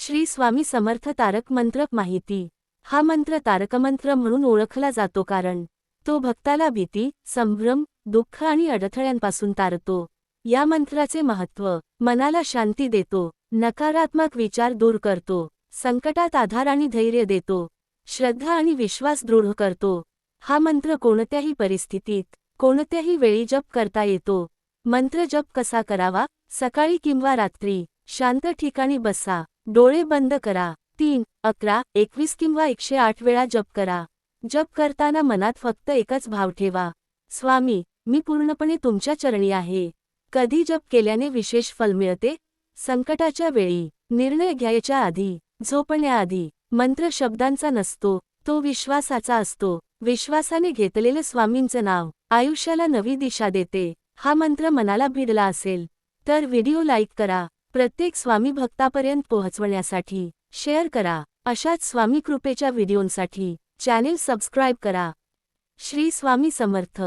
श्री स्वामी समर्थ तारक मंत्र माहिती। हा मंत्र तारकमंत्र म्हणून ओळखला जातो कारण तो भक्ताला भीती, संभ्रम, दुःख आणि अडथळ्यांपासून तारतो। या मंत्राचे महत्त्व: मनाला शांती देतो, नकारात्मक विचार दूर करतो, संकटात आधार आणि धैर्य देतो, श्रद्धा आणि विश्वास दृढ करतो। हा मंत्र कोणत्याही परिस्थितीत, कोणत्याही वेळी जप करता येतो। मंत्र जप कसा करावा? सकाळी किंवा रात्री शांत ठिकाणी बसा, डोळे बंद करा। 3, 11, 21 किंवा 108 वेळा जप करा। जप करताना मनात फक्त एकच भाव ठेवा: स्वामी, मी पूर्णपणे तुमच्या चरणी आहे। कधी जप केल्याने विशेष फल मिळते? संकटाच्या वेळी, निर्णय घ्यायच्या आधी, झोपण्याआधी। मंत्र शब्दांचा नसतो, तो विश्वासाचा असतो। विश्वासाने घेतलेले स्वामींचं नाव आयुष्याला नवी दिशा देते। हा मंत्र मनाला भिडला असेल तर व्हिडिओ लाईक करा, प्रत्येक स्वामी भक्तापर्यंत पोहोचवण्यासाठी शेअर करा। अशाच स्वामी कृपेच्या व्हिडिओंसाठी चॅनेल सबस्क्राईब करा। श्री स्वामी समर्थ।